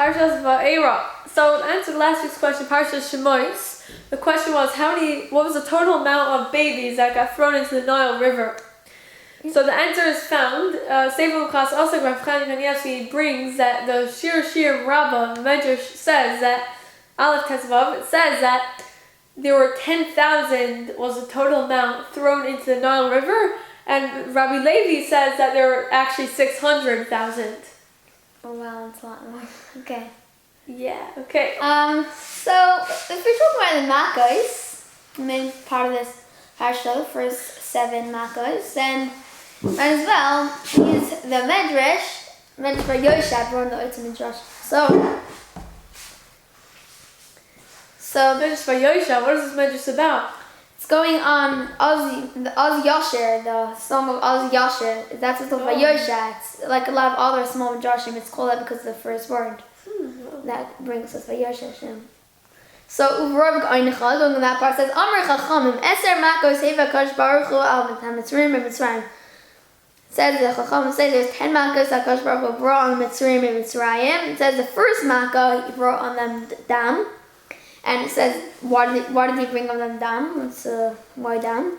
Parshas Vaeira. So to answer last week's question, Parshas Shemois, the question was what was the total amount of babies that got thrown into the Nile River? So the answer is found. Sefer Class also Rav Chaim Kanievsky brings that the Shir Rabbah Medrash says that Aleph Tesvav, it says that there were 10,000 was the total amount thrown into the Nile River, and Rabbi Levi says that there were actually 600,000. Oh wow, that's a lot more. Okay. Yeah. Okay. So if we're talking about the Makkos, the main part of this parsha, first 7 Makkos, then might as well use the Medrash for Yosha, brought the Otzim Midrash. So Medrash by Yosha, what is this Medrash about? it's going on the Oz Yasher, the song of Oz Yasher. That's what's called by Yosha. It's like a lot of other small Midrashim. It's called that because of the first word that brings us by Yosha. So Uvrov G'Oincha, going in that part, says Amr Chachamim Eser Makkos Heva Kadosh Baruch Hu Al Mitzrayim and Mitzrayim. Says the Chachamim say there's 10 Makkos that Kadosh Baruch Hu brought on Mitzrayim and Mitzrayim. It says the first Makkah he brought on them dam. And it says, why did he bring on them dam? Why dam?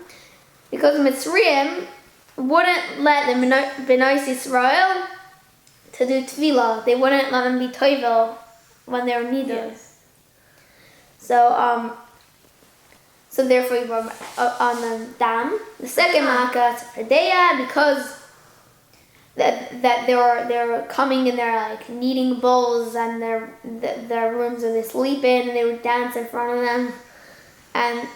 Because Mitzrayim wouldn't let the Bnei Yisrael to do tefillah. They wouldn't let them be toivel when they were needed. Yes. So therefore he brought on them dam. The second makkah is Padeya, because that they were coming in their like kneading bowls and their rooms where they sleep in, and they would dance in front of them, and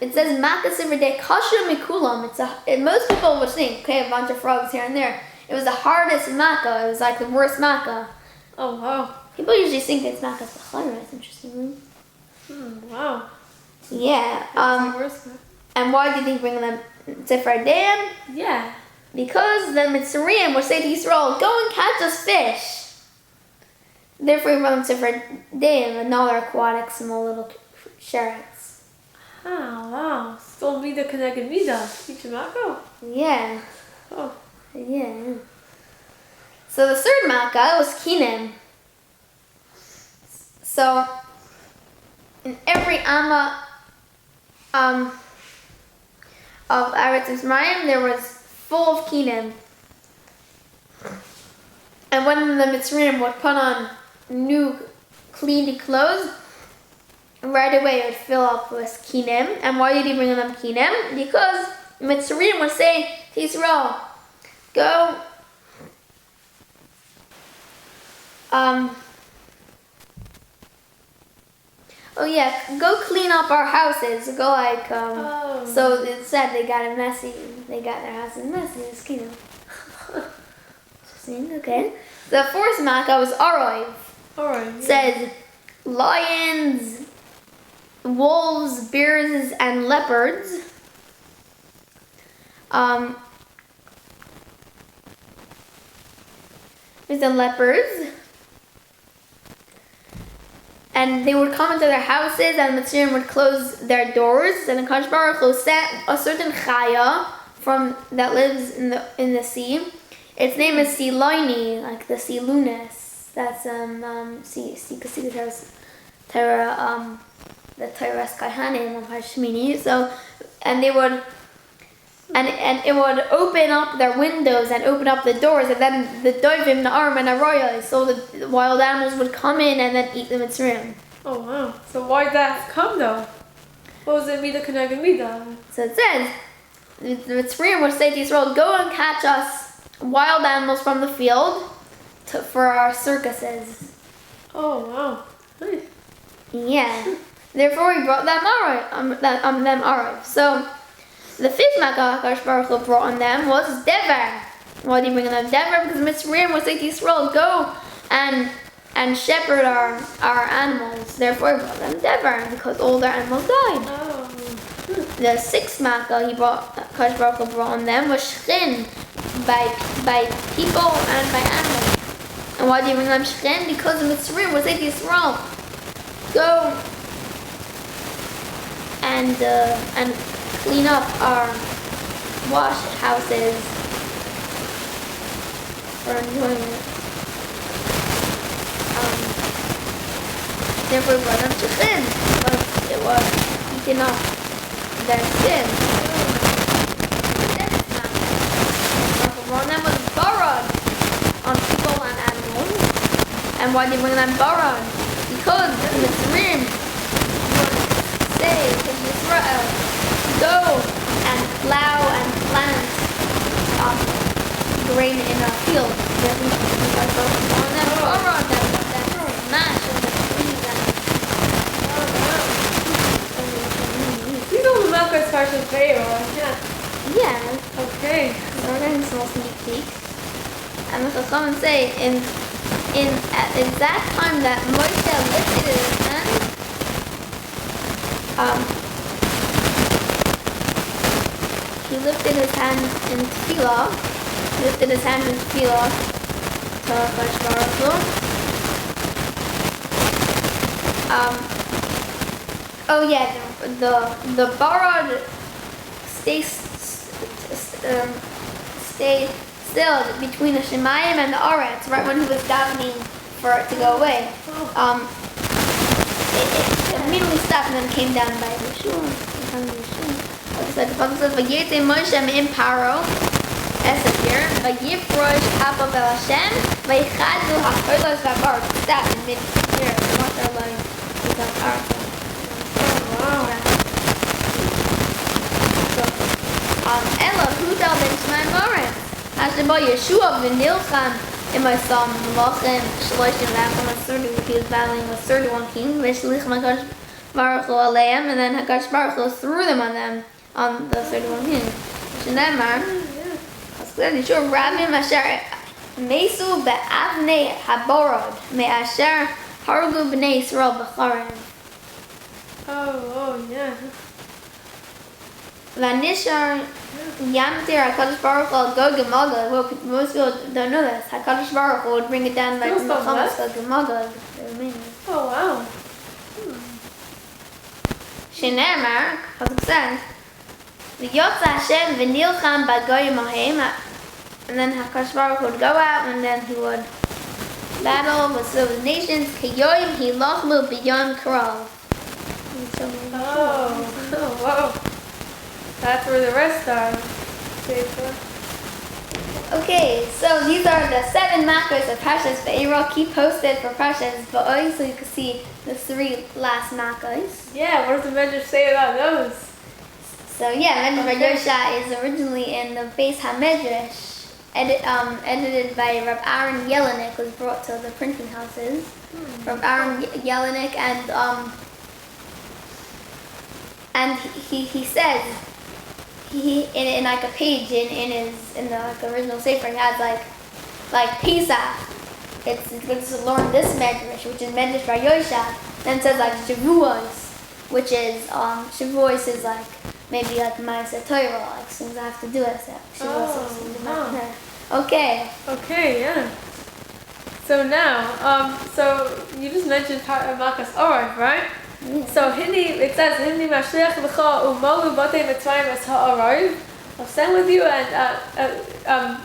it says makkah everyday kasha mikulam. Most people would think, okay, a bunch of frogs here and there. It was the hardest makkah. It was like the worst makkah. Oh wow. People usually think it's makkah b'chayra. That's interesting. Wow. Yeah. That's the worst. And why do you think bring them Tzifra Dam? Yeah. Because the Mitzrayim would say to Yisrael, go and catch us fish. Therefore, he brought them Tzifra Dam, and now they're aquatic, small little sharks. Oh, wow. Still Mida connected Mida. Ichimako? Yeah. Oh. Yeah. So the third Makkah was Kinim. So, in every Amma of Eretz Mitzrayim, there was full of Kinim. And when the Mitzrayim would put on new clean clothes, right away it would fill up with Kinim. And why did he bring them Kinim? Because Mitzrayim would say to Israel, go go clean up our houses. Go So it said they got it messy. They got their houses messy. It's Kino. Interesting. Okay. The fourth makkah was Arov. Alright. It says lions, wolves, bears, and leopards. With the leopards. And they would come into their houses, and the Mitzrayim would close their doors. And the Kadosh Baruch Hu sent a certain chaya that lives in the sea. Its name is Sea Loini, like the sea lunas. That's the Torah's Kaihanim of Hashmini. So, and they would. And it would open up their windows and open up the doors, and then the dovim, the arm, and the royal, so the wild animals would come in and then eat the Mitzrayim. Oh wow! So why did that come though? What was it Mida connected Mida? So it says the Mitzrayim would say to Israel, "Go and catch us wild animals from the field for our circuses." Oh wow! Nice. Yeah. Therefore, he brought them Arov. So. The fifth makkah Kadosh Baruch Hu brought on them was Dever. Why did he bring them Dever? Because Mitzrayim would say to Yisrael, go and shepherd our animals. Therefore, he brought them Dever, because all their animals died. Oh. The sixth makkah Kadosh Baruch Hu brought on them was Shchin, by people and by animals. And why did he bring them Shchin? Because the Mitzrayim would say to Yisrael, go and clean up our wash houses for enjoyment. Therefore, it brought them to sin, but it was eaten up their sin. Then it's not. Therefore, them was borrowed on people and animals. And why did they bring them borrowed? Because in Mitzrayim, say to Israel, go and plow and plant grain in a field. And then borrowed them mash and the trees and You know the Malchus Parshas Vaeira, yeah. yeah. Okay. So we're getting some sneak peeks. And the Chachamim say at the exact time that Moshe lifted his hand, he lifted his hand in tefillah. To Hakadosh Baruch Hu. Oh yeah, the borrowed stay still between the Shemayim and the Aretz, right when he was davening for it to go away. It immediately stopped and then came down by Yeshua. So the Bible says, "Vayetze Moshe me'im Paro esapir, vayifrosh hapav el Hashem, vayichadu ha'olos v'abar." Stop in mid-air. Not their line. Ella, who tell them Shema Morin? Hashem Yeshua v'nilchan imasam lachem shloshim v'acham he was battling with 31 kings. V'shlich Hakadosh Baruch Hu aleim, and then Hakadosh Baruch Hu threw them on them, on the 31 kings. Shneimar, Yeshua Rabim Asher Mesu be'avnei haborod me'asher hargu b'nei Yisrael b'charim. Oh, yeah. Vanishar Yamtir Hakadosh Baruch Hu al Gog and Magog. Well, most people don't know this. Hakadosh Baruch Hu would bring it down like Muhammad's Gog and Magog. Oh, wow. Shenemar, as it says, V'yotza Hashem v'nilcham b'goyim ahem. And then Hakadosh Baruch Hu would go out and then he would battle with those nations. Kayoyim hilachmu b'yom karal. Oh, wow. That's where the rest are. Okay, so these are the 7 makos of Parshas Vaeira. Keep posted for Parshas Vaeira so you can see the 3 last makos. Yeah, what does the Medrash say about those? So yeah, Medrash Yosha is originally in the Beis HaMedrash, edited by Reb Aaron Yelinek, was brought to the printing houses. Reb Aaron Yelinek, and he says, he in like a page in the like original sefer, he has like Pesach. It's good to learn this medrash, which is Medrash Bar Yosha. Then it says like Shavuos, which is Shavuos is like maybe like Ma'aseh Torah, like things I have to do it. Okay. Okay, yeah. So now, so you just mentioned Malchus Orod, right? Yeah. So it says Hini Mashiach V'cha U'Molu Batei Mitzrayim Es Ha'Orod. I'll send with you and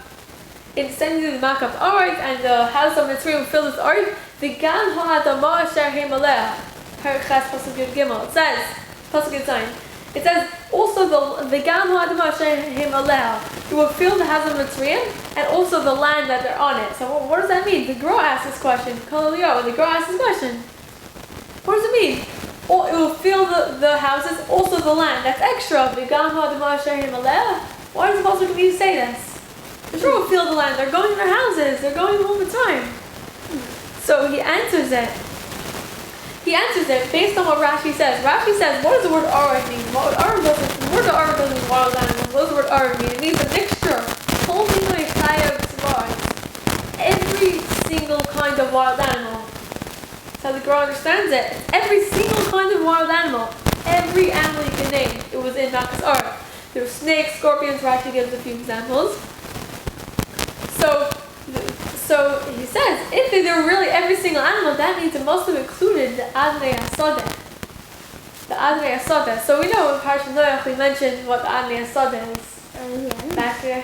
send you the mark of Orod, and the house of Mitzrayim will fill with Orod. V'gam ha'adama asher heim aleh. Perek Ches Pasuk Yud Gimel. It says Pasuk Yud Zayin. It says also the V'gam ha'adama asher heim aleh. You will fill the house of Mitzrayim and also the land that they're on it. So what does that mean? The Gra asked this question. The Gra asked this question. What does it mean? Or it will fill the houses, also the land. That's extra. Why does the Pasuk need to say this? The Torah will fill the land. They're going to their houses. They're going all the time. So he answers it. Based on what Rashi says. Rashi says, what does the word Arad mean? The word Arad doesn't mean wild animals. What does the word Arad mean? It means a mixture. Every single kind of wild animal. How the Gemara understands it. Every single kind of wild animal, every animal you can name, it was in Malchus Orod. There were snakes, scorpions. Rashi gives a few examples. So he says, if they were really every single animal, that means it must have included the Adnei Asodeh. So we know in Parshas Noach we mentioned what the Adnei Asodeh is back there.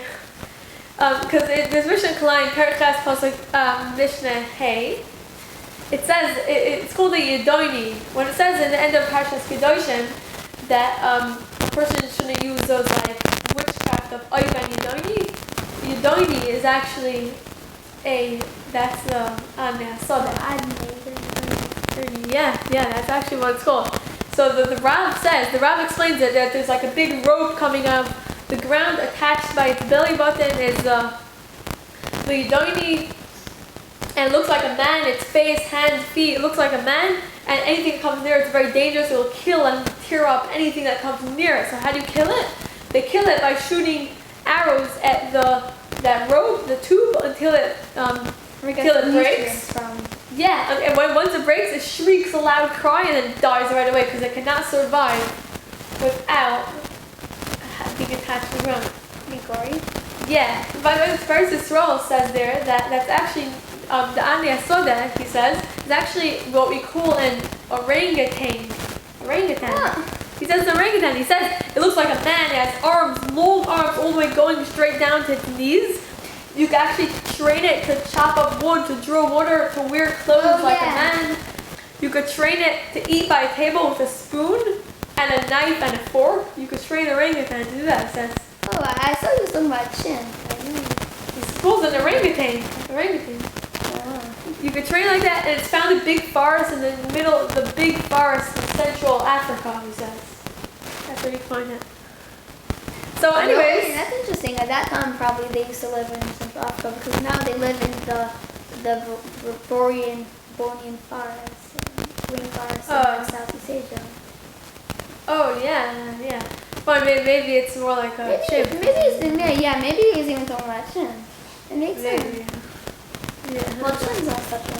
Because there's Mishnah Kalayim, Perek Ches Pasuk Mishnah Hey. it says it's called a Yedoni. When it says in the end of Parshas Kedoshim that a person shouldn't use those like witchcraft of Oivan Yedoni. Yedoni is actually that's the yeah, that's actually what it's called. So the Rav explains it that there's like a big rope coming up the ground attached by its belly button is the Yedoni, and it looks like a man, its face, hands, feet, it looks like a man, and anything that comes near it's very dangerous. It will kill and tear up anything that comes near it. So how do you kill it? They kill it by shooting arrows at that rope, the tube, until it breaks. Yeah, and once it breaks, it shrieks a loud cry and then dies right away because it cannot survive without being attached to the ground. Gory? Yeah. By the way, Parshas Vaeira says there that's actually the Ani Asoda, he says, is actually what we call an orangutan. He says an orangutan. He says it looks like a man. It has arms, long arms, all the way going straight down to its knees. You can actually train it to chop up wood, to draw water, to wear clothes like a man. You could train it to eat by a table with a spoon and a knife and a fork. You could train an orangutan to do that, it says. Oh, I saw you was talking about chin. It's called an orangutan. You could train like that, and it's found in big forests in the middle of the big forest in Central Africa, he says. That's where you find it. So anyways. Really? That's interesting. At that time, probably they used to live in Central Africa, because now they live in the Borean forests, green forests in Southeast Asia. Oh, yeah. Well, maybe it's more like a chimp. Maybe he's even talking about chin. It makes sense. Yeah. Well, chin's not such a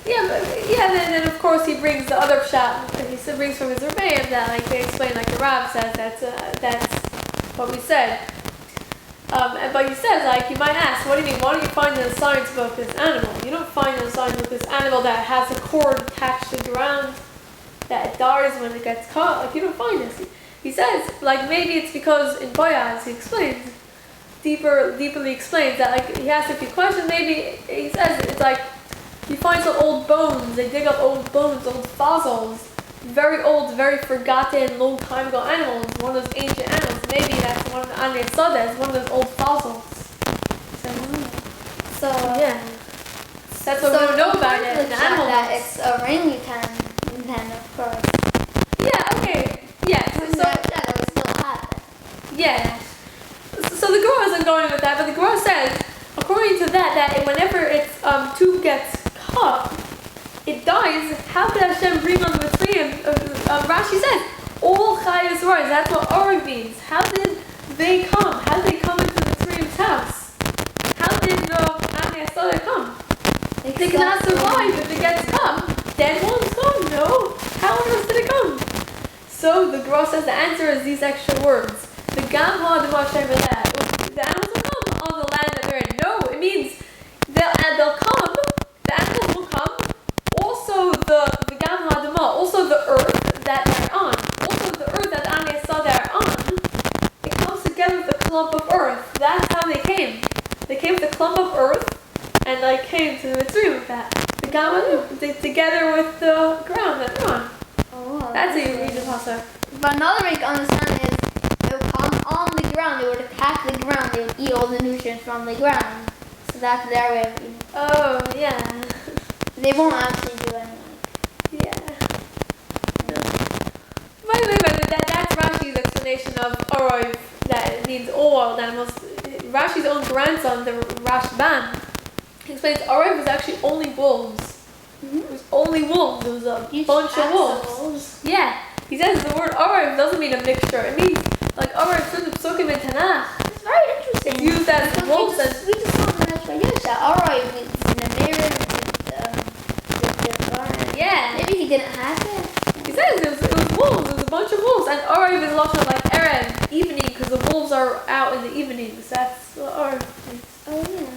then of course he brings the other shot that he brings from his Rebbeim that like they explain like the Rav says that's what we said. But he says like you might ask, what do you mean? Why don't you find in the science book this animal? You don't find in the science book this animal that has a cord attached to the ground that it dies when it gets caught. Like you don't find this. He says like maybe it's because in Boyaz he explains deeply explains that like he asks a few questions. Maybe he says it's like you find some old bones. They dig up old bones, old fossils, very old, very forgotten, long time ago animals. One of those ancient animals. Maybe that's one of the Ani Asodas, one of those old fossils. So yeah, that's what we don't know about it. The animal that it's orangutan, then of course. Yeah. Okay. Yeah. That was still happening. Yeah. So the Gemara isn't going with that, but the Gemara says, according to that whenever its tube gets caught, it dies. How could Hashem bring on the Mitzrayim? Rashi says, all Chayos Rois. That's what Oreg means. How did they come? How did they come into Mitzrayim's house? How did the Ani Asoda come? They cannot survive if it gets caught. Dead ones come? No. How on earth did it come? So the Gemara says the answer is these extra words. The Gam Ha'adamah Shem Eleh. The animals will come on the land that they're in. No, it means they'll come. The animals will come. Also the Gam Ha'adamah, also the earth that they're on, also the earth that the Ani Asoda are on. It comes together with a clump of earth. That's how they came. They came with a clump of earth, and like came to the Mitzrayim with that. The Gam Ha'adamah together with the ground that they're on. Oh, that's how you read the pasuk. But another way to understand is they would come on the ground, they would attack the ground, they would eat all the nutrients from the ground. So that's their way of eating. Oh, yeah. They won't actually do anything. Yeah. By the way, that's Rashi's explanation of Orov, that it means all wild animals. Rashi's own grandson, the Rashban, he explains Orov was actually only wolves. It was only wolves. It was a bunch of wolves. Yeah. He says the word Orov doesn't mean a mixture. It means like Orov from the Psukim in Tanakh. It's very interesting. It's used as wolves. We just saw the Parshas Vaeira. Orov means Namir, yeah. Maybe he didn't have it. He says it was wolves. It was a bunch of wolves. And Orov is lots of like Erev, evening, because the wolves are out in the evenings. That's what Orov means. Oh yeah.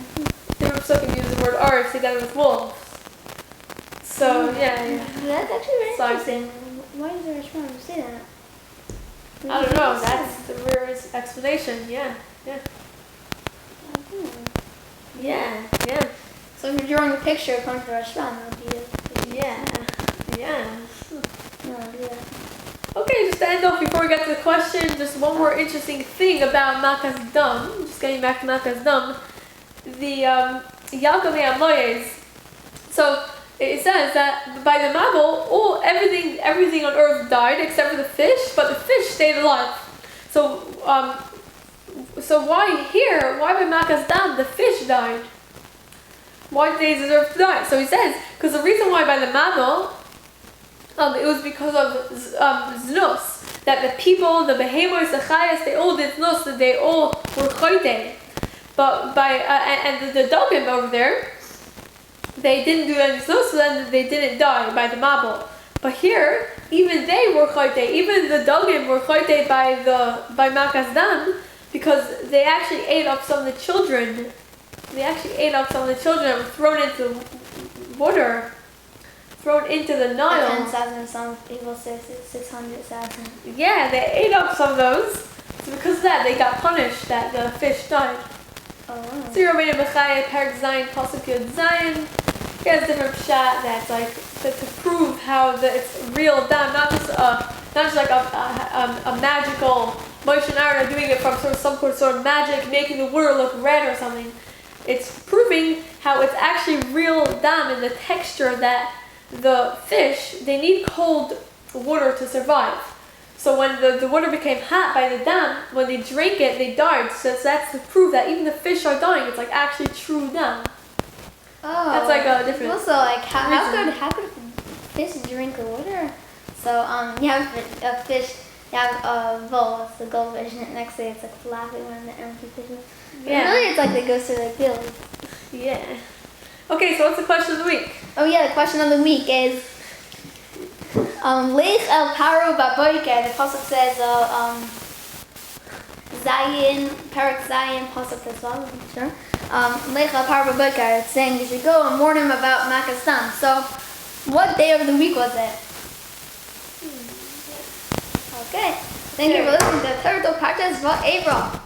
Different Psukim use the word Orov together with wolves. So yeah. That's actually very interesting. Why is there a Rashban say that? I don't know. That's the rarest explanation. Yeah. Yeah. So if you're drawing a picture according to Rashban, that would be Yeah. Oh, yeah. Okay, just to end off before we get to the question, just one more interesting thing about Makas Dam. Just getting back to Makas Dam. The Yaakov Amoyes. So it says that by the Mabel, everything on earth died except for the fish, but the fish stayed alive. So why by Makas Dam the fish died? Why did they deserve to die? So he says, because the reason why by the Mabel, it was because of znus, that the people, the behemoths, the chayas, they all did znus, that they all were choyte. But and the dogim over there, they didn't do any znus, so then they didn't die by the Mabel. But here, even they were choyte, even the dogim were choyte by Makas Dam, because they actually ate up some of the children. They actually ate up some of the children that were thrown into the water. Thrown into the Nile. 10,000, some people say 600,000. Yeah, they ate up some of those. So because of that, they got punished that the fish died. Oh, wow. So you're reading Bechaya, Parak Zayin, Pasuk Yud Zayin. He has a different pshat that's like to prove how it's real dam, not just like a magical Moshe and Aaron are doing it from some sort of magic, making the water look red or something. It's proving how it's actually real dam in the texture that the fish, they need cold water to survive. So when the water became hot by the dam, when they drank it, they died. So that's to prove that even the fish are dying. It's like actually true dam. Oh. That's like a different. Also, like how could fish drink the water? So you have a fish, you have a bowl, it's the goldfish, and next to it it's like flapping when the empty fish. Yeah. Really, it's like they go through like gills. Yeah. Okay, so what's the question of the week? Oh yeah, the question of the week is Lech el Paro Baboike. The pasuk says Zayin, Parak Zayin, pasuk as well, I'm sure. Lech el Paro Baboike. It's saying you should go and warn him about Makas Dam. So what day of the week was it? Okay. Thank you for listening to Torah Talk Parshas Vaeira.